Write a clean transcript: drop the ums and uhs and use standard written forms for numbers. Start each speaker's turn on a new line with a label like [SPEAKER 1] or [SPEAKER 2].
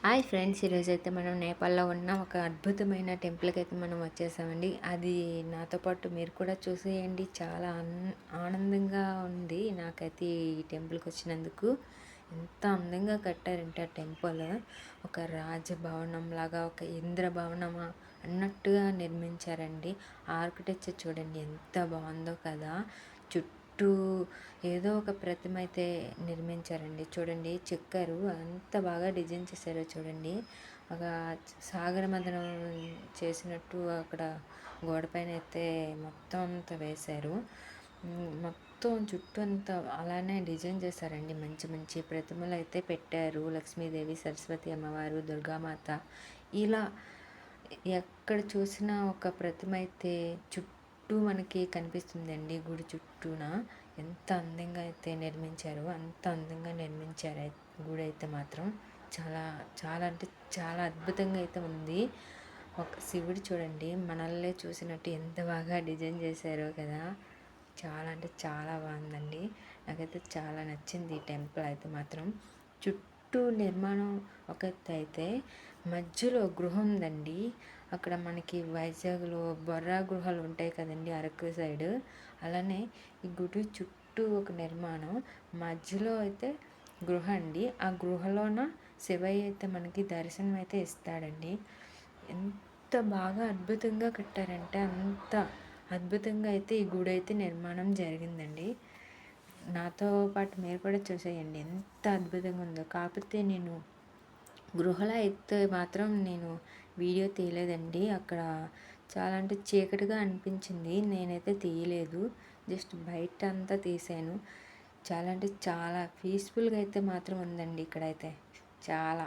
[SPEAKER 1] Hi friends, ఈరోజైతే మనం నేపాల్లో ఉన్న ఒక అద్భుతమైన టెంపుల్కి అయితే మనం వచ్చేసామండి. అది నాతో పాటు మీరు కూడా చూసేయండి. చాలా ఆనందంగా ఉంది నాకైతే ఈ టెంపుల్కి వచ్చినందుకు. ఎంత అందంగా కట్టారంటే ఆ టెంపుల్ ఒక రాజభవనం లాగా, ఒక ఇంద్రభవనమా అన్నట్టుగా నిర్మించారండి. ఆర్కిటెక్చర్ చూడండి ఎంత బాగుందో కదా. చుట్టూ ఏదో ఒక ప్రతిమ అయితే నిర్మించారండి. చూడండి చెక్కారు, అంత బాగా డిజైన్ చేశారో చూడండి. ఒక సాగర మదనం చేసినట్టు అక్కడ గోడ పైన అయితే మొత్తం అంతా వేశారు. మొత్తం చుట్టూ అంతా అలానే డిజైన్ చేశారండి. మంచి మంచి ప్రతిమలు అయితే పెట్టారు. లక్ష్మీదేవి, సరస్వతి అమ్మవారు, దుర్గామాత, ఇలా ఎక్కడ చూసినా ఒక ప్రతిమ అయితే చుట్టూ మనకి కనిపిస్తుందండి. గుడి చుట్టూన ఎంత అందంగా అయితే నిర్మించారో, అంత అందంగా నిర్మించారు గుడి అయితే మాత్రం. చాలా చాలా అంటే చాలా అద్భుతంగా అయితే ఉంది. ఒక శివుడు చూడండి మనల్నే చూసినట్టు ఎంత బాగా డిజైన్ చేశారో కదా. చాలా అంటే చాలా బాగుందండి. నాకైతే చాలా నచ్చింది ఈ టెంపుల్ అయితే మాత్రం. చుట్టూ నిర్మాణం ఒక ఎత్తు అయితే మధ్యలో గృహ ఉందండి. అక్కడ మనకి వైజాగ్లో బొర్రా గృహాలు ఉంటాయి కదండి, అరకు సైడ్. అలానే ఈ గుడి చుట్టూ ఒక నిర్మాణం, మధ్యలో అయితే గృహ అండి. ఆ గృహలోన శివయ్య అయితే మనకి దర్శనం అయితే ఇస్తాడండి. ఎంత బాగా అద్భుతంగా కట్టారంటే అంత అద్భుతంగా అయితే ఈ గుడి అయితే నిర్మాణం జరిగిందండి. నాతో పాటు మీరు కూడా చూసేయండి ఎంత అద్భుతంగా ఉందో. కాకపోతే నేను గృహలో అయితే మాత్రం నేను వీడియో తీయలేదండి. అక్కడ చాలా అంటే చీకటిగా అనిపించింది, నేనైతే తీయలేదు. జస్ట్ బయట అంతా తీసాను. చాలా అంటే చాలా పీస్ఫుల్గా అయితే మాత్రం ఉందండి ఇక్కడైతే చాలా.